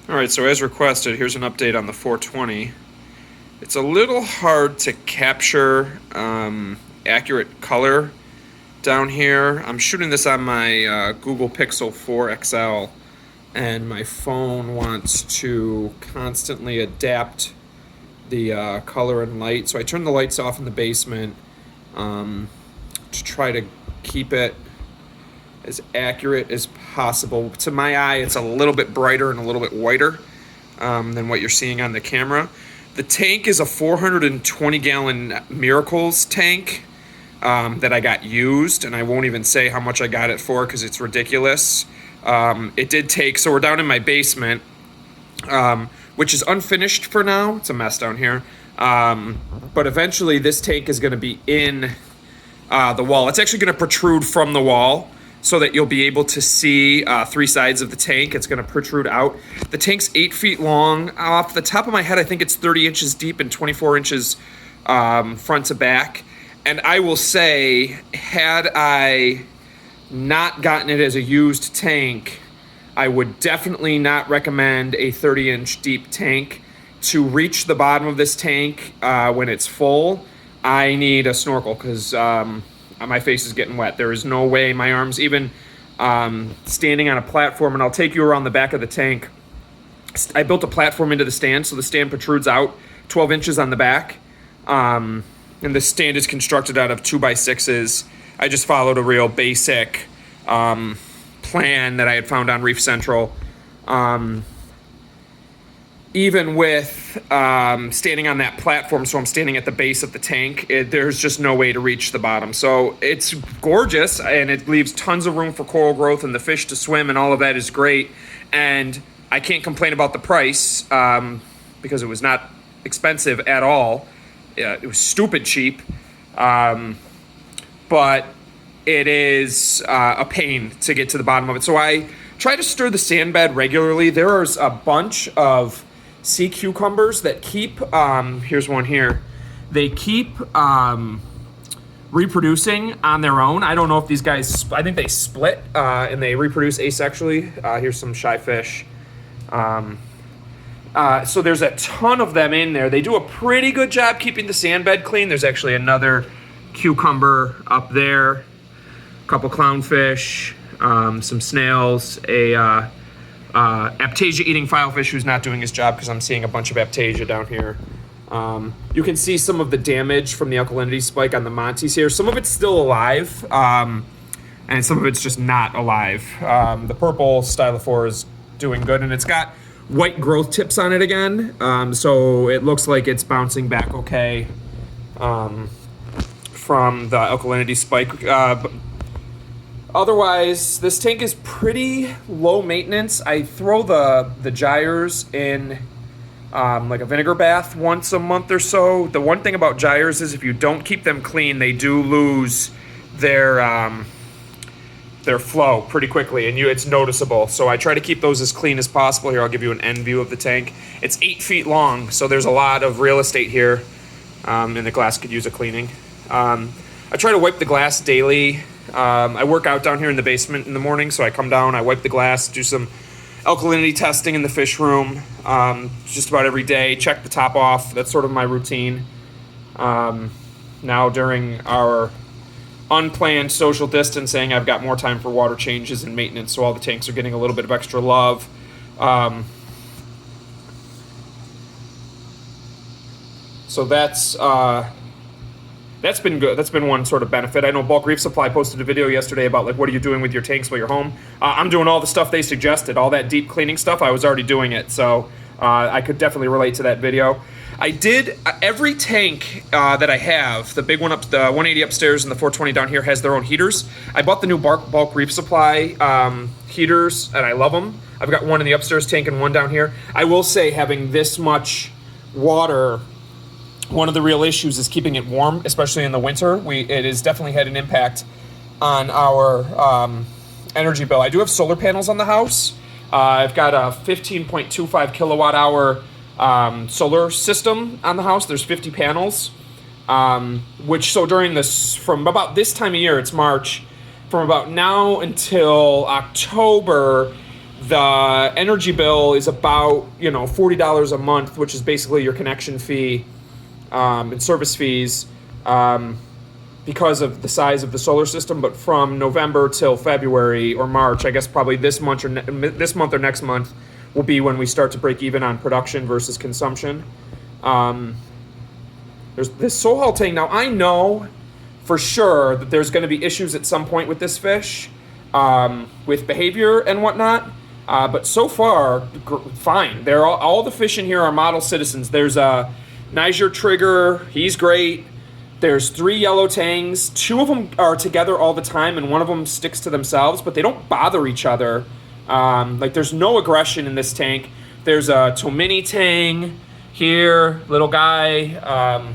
Alright, so as requested, here's an update on the 420. It's a little hard to capture accurate color down here. I'm shooting this on my Google Pixel 4 XL, and my phone wants to constantly adapt the color and light. So I turned the lights off in the basement to try to keep it as accurate as possible. To my eye, it's a little bit brighter and a little bit whiter than what you're seeing on the camera. The tank is a 420-gallon Miracles tank that I got used, and I won't even say how much I got it for because it's ridiculous. It did take, so we're down in my basement, which is unfinished for now. It's a mess down here. But eventually this tank is going to be in the wall. It's actually going to protrude from the wall, so that you'll be able to see 3 sides of the tank. It's going to protrude out. The tank's 8 feet long. Off the top of my head, I think it's 30 inches deep and 24 inches front to back. And I will say, had I not gotten it as a used tank, I would definitely not recommend a 30-inch deep tank. To reach the bottom of this tank when it's full, I need a snorkel because my face is getting wet. There is no way my arms, even standing on a platform, and I'll take you around the back of the tank. I built a platform into the stand, so the stand protrudes out 12 inches on the back. And the stand is constructed out of 2x6s. I just followed a real basic plan that I had found on Reef Central. Even with standing on that platform, so I'm standing at the base of the tank, there's just no way to reach the bottom. So it's gorgeous, and it leaves tons of room for coral growth and the fish to swim, and all of that is great. And I can't complain about the price because it was not expensive at all. It was stupid cheap, but it is a pain to get to the bottom of it. So I try to stir the sand bed regularly. There's a bunch of sea cucumbers that keep, here's one here, they keep reproducing on their own. I don't know if these guys, I think they split and they reproduce asexually. Here's some shy fish. So there's a ton of them in there. They do a pretty good job keeping the sand bed clean. There's actually another cucumber up there, a couple clownfish, some snails, a Aptasia-eating filefish who's not doing his job because I'm seeing a bunch of Aptasia down here. You can see some of the damage from the alkalinity spike on the Montes here. Some of it's still alive, and some of it's just not alive. The purple stylophore is doing good, and it's got white growth tips on it again, so it looks like it's bouncing back okay from the alkalinity spike. Otherwise, this tank is pretty low maintenance. I throw the gyres in like a vinegar bath once a month or so. The one thing about gyres is if you don't keep them clean, they do lose their flow pretty quickly, and it's noticeable. So I try to keep those as clean as possible. Here, I'll give you an end view of the tank. It's 8 feet long, so there's a lot of real estate here, and the glass could use a cleaning. I try to wipe the glass daily. I work out down here in the basement in the morning, so I come down, I wipe the glass, do some alkalinity testing in the fish room just about every day, check the top off. That's sort of my routine. Now during our unplanned social distancing, I've got more time for water changes and maintenance, so all the tanks are getting a little bit of extra love. So that's been good. That's been one sort of benefit. I know Bulk Reef Supply posted a video yesterday about, like, what are you doing with your tanks while you're home? I'm doing all the stuff they suggested. All that deep cleaning stuff, I was already doing it. So I could definitely relate to that video. I did, every tank that I have, the big one up, the 180 upstairs and the 420 down here has their own heaters. I bought the new Bulk Reef Supply heaters, and I love them. I've got one in the upstairs tank and one down here. I will say, having this much water, one of the real issues is keeping it warm, especially in the winter. It has definitely had an impact on our energy bill. I do have solar panels on the house. I've got a 15.25 kilowatt hour solar system on the house. There's 50 panels, which, so during this, from about this time of year, it's March, from about now until October, The energy bill is about, $40 a month, which is basically your connection fee and service fees because of the size of the solar system. But from November till February or March, I guess probably this month or next month will be when we start to break even on production versus consumption. There's this Sohal tank. Now, I know for sure that there's going to be issues at some point with this fish, with behavior and whatnot. But so far, fine. They're all the fish in here are model citizens. There's a Niger trigger. He's great. There's 3 yellow tangs. 2 of them are together all the time, and 1 of them sticks to themselves, but they don't bother each other. There's no aggression in this tank. There's a Tomini tang here, little guy.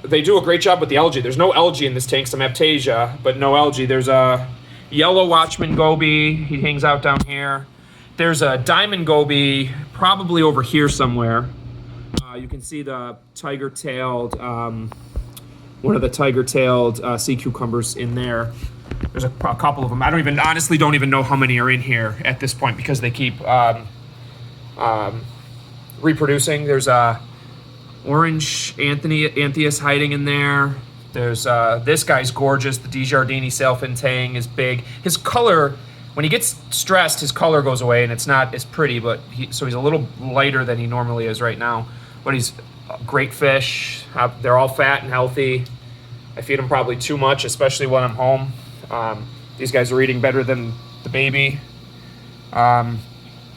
They do a great job with the algae. There's no algae in this tank, some Aptasia, but no algae. There's a yellow Watchman goby. He hangs out down here. There's a diamond goby, probably over here somewhere. You can see the tiger-tailed, one of the tiger-tailed sea cucumbers in there. There's a couple of them. I honestly don't even know how many are in here at this point because they keep reproducing. There's a orange Antheus hiding in there. There's this guy's gorgeous. The DiGiardini sailfin tang is big. His color, when he gets stressed, his color goes away and it's not as pretty, but so he's a little lighter than he normally is right now. But he's a great fish. They're all fat and healthy. I feed them probably too much, especially when I'm home. These guys are eating better than the baby. I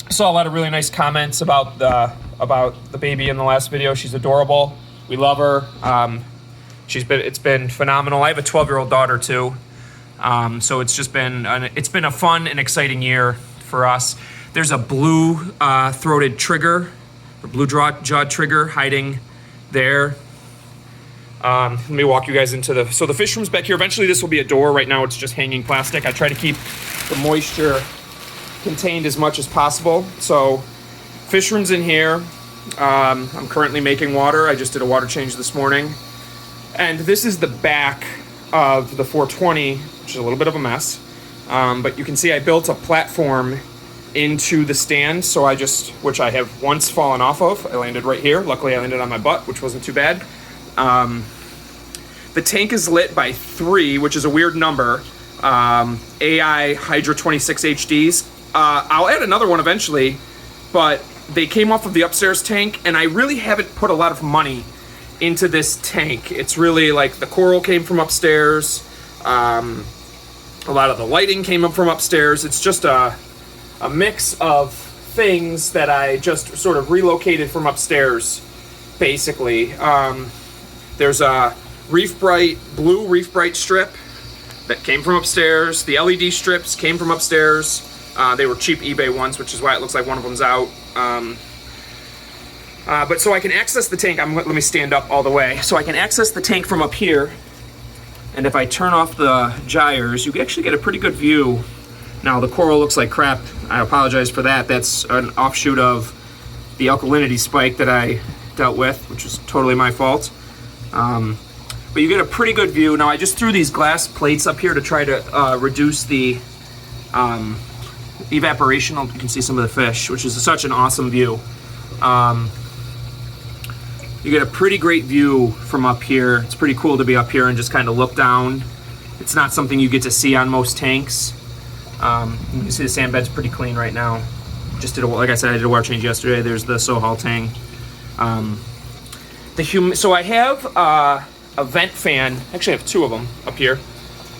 saw a lot of really nice comments about the baby in the last video. She's adorable. We love her. It's been phenomenal. I have a 12-year-old daughter too. So it's been a fun and exciting year for us. There's a blue throated trigger, or blue jawed trigger hiding there. Let me walk you guys into the fish room's back here. Eventually this will be a door. Right now it's just hanging plastic. I try to keep the moisture contained as much as possible. So fish room's in here. I'm currently making water. I just did a water change this morning. And this is the back of the 420, which is a little bit of a mess. But you can see I built a platform into the stand, which I have once fallen off of. I landed right here. Luckily, I landed on my butt, which wasn't too bad. The tank is lit by 3, which is a weird number. AI Hydra 26 HDs. I'll add another one eventually, but they came off of the upstairs tank, and I really haven't put a lot of money into this tank. It's really like the coral came from upstairs. A lot of the lighting came up from upstairs. It's just a mix of things that I just sort of relocated from upstairs, basically. There's a blue Reef Bright strip that came from upstairs. The LED strips came from upstairs. They were cheap eBay ones, which is why it looks like one of them's out. But so I can access the tank. Let me stand up all the way. So I can access the tank from up here. And if I turn off the gyres, you can actually get a pretty good view. Now the coral looks like crap. I apologize for that. That's an offshoot of the alkalinity spike that I dealt with, which was totally my fault. But you get a pretty good view. Now I just threw these glass plates up here to try to reduce the evaporation. You can see some of the fish, which is such an awesome view. You get a pretty great view from up here. It's pretty cool to be up here and just kind of look down. It's not something you get to see on most tanks. You can see the sand bed's pretty clean right now. Like I said, I did a water change yesterday. There's the Sohal tang. So I have a vent fan. Actually, I have 2 of them up here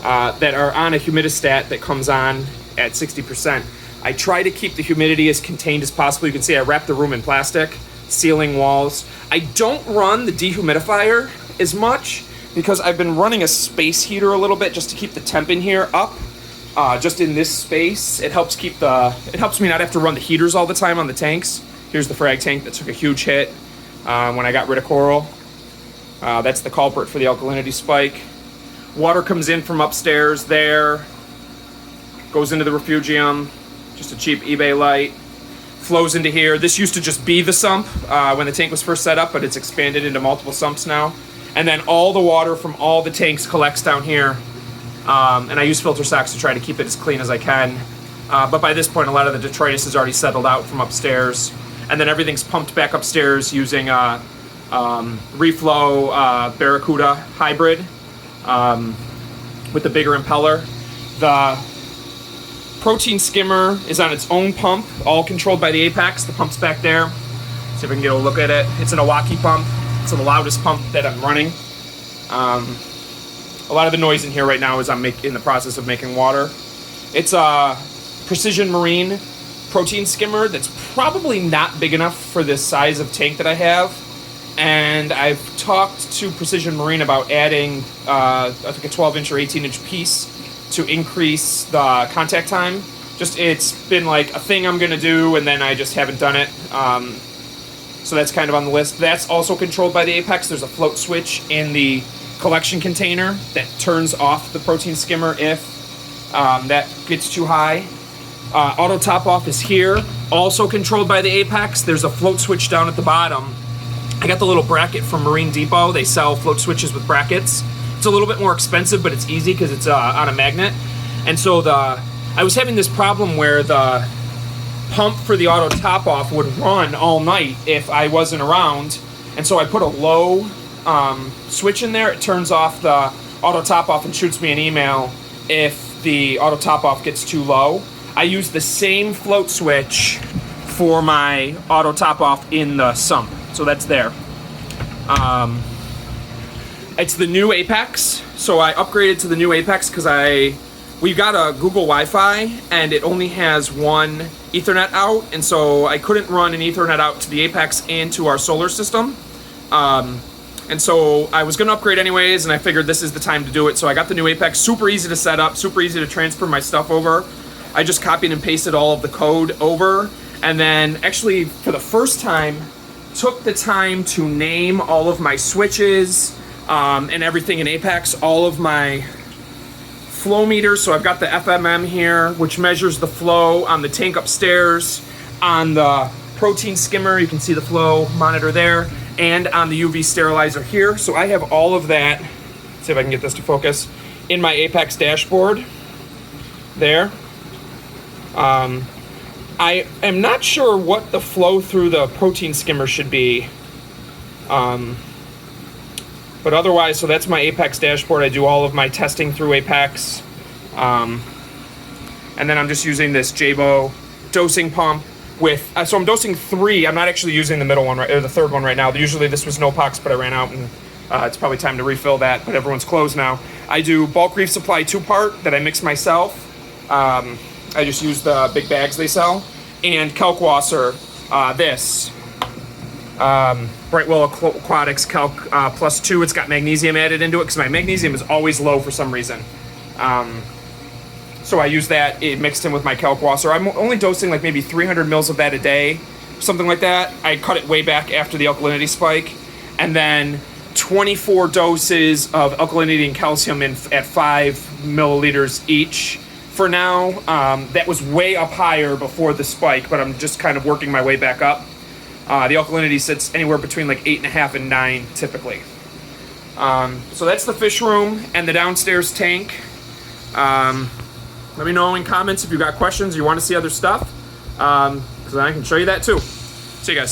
that are on a humidistat that comes on at 60%. I try to keep the humidity as contained as possible. You can see I wrap the room in plastic, ceiling, walls. I don't run the dehumidifier as much because I've been running a space heater a little bit just to keep the temp in here up. Just in this space, it helps me not have to run the heaters all the time on the tanks. Here's the frag tank that took a huge hit when I got rid of coral. That's the culprit for the alkalinity spike. Water comes in from upstairs there, goes into the refugium, just a cheap eBay light, flows into here. This used to just be the sump when the tank was first set up, but it's expanded into multiple sumps now. And then all the water from all the tanks collects down here. And I use filter socks to try to keep it as clean as I can. But by this point, a lot of the detritus has already settled out from upstairs. And then everything's pumped back upstairs using Reflow Barracuda hybrid with the bigger impeller. The protein skimmer is on its own pump, all controlled by the Apex. The pump's back there. See if I can get a look at it. It's an Iwaki pump. It's the loudest pump that I'm running. A lot of the noise in here right now is I'm in the process of making water. It's a Precision Marine protein skimmer that's probably not big enough for this size of tank that I have. And I've talked to Precision Marine about adding, I think a 12-inch or 18-inch piece to increase the contact time. It's been like a thing I'm gonna do, and then I just haven't done it. So that's kind of on the list. That's also controlled by the Apex. There's a float switch in the collection container that turns off the protein skimmer if that gets too high. Auto top off is here, also controlled by the Apex. There's a float switch down at the bottom. I got the little bracket from Marine Depot. They sell float switches with brackets. It's a little bit more expensive, but it's easy because it's on a magnet. And so I was having this problem where the pump for the auto top off would run all night if I wasn't around. And so I put a low switch in there. It turns off the auto top off and shoots me an email if the auto top off gets too low. I use the same float switch for my auto top off in the sump. So that's there. It's the new Apex. So I upgraded to the new Apex because we got a Google Wi-Fi and it only has one Ethernet out, and so I couldn't run an Ethernet out to the Apex and to our solar system. And so I was gonna upgrade anyways, and I figured this is the time to do it. So I got the new Apex, super easy to set up, super easy to transfer my stuff over. I just copied and pasted all of the code over, and then actually for the first time, took the time to name all of my switches and everything in Apex, all of my flow meters. So I've got the FMM here, which measures the flow on the tank upstairs. On the protein skimmer, you can see the flow monitor there, and on the UV sterilizer here. So I have all of that, let's see if I can get this to focus, in my Apex dashboard there. I am not sure what the flow through the protein skimmer should be. But otherwise, so that's my Apex dashboard. I do all of my testing through Apex. And then I'm just using this Jabo dosing pump with, so I'm dosing 3. I'm not actually using the middle one, or the third one right now. Usually this was no-pox, but I ran out, and it's probably time to refill that, but everyone's closed now. I do bulk Reef Supply 2-part that I mix myself. I just use the big bags they sell. And Kalkwasser, this. Brightwell Aquatics Calc Plus 2. It's got magnesium added into it because my magnesium is always low for some reason. So I use that, it mixed in with my Kalkwasser. I'm only dosing like maybe 300 mils of that a day, something like that. I cut it way back after the alkalinity spike. And then 24 doses of alkalinity and calcium at 5 milliliters each. For now, that was way up higher before the spike, but I'm just kind of working my way back up. The alkalinity sits anywhere between like 8.5 and 9 typically. So that's the fish room and the downstairs tank. Let me know in comments if you got questions or you want to see other stuff, because I can show you that too. See you guys.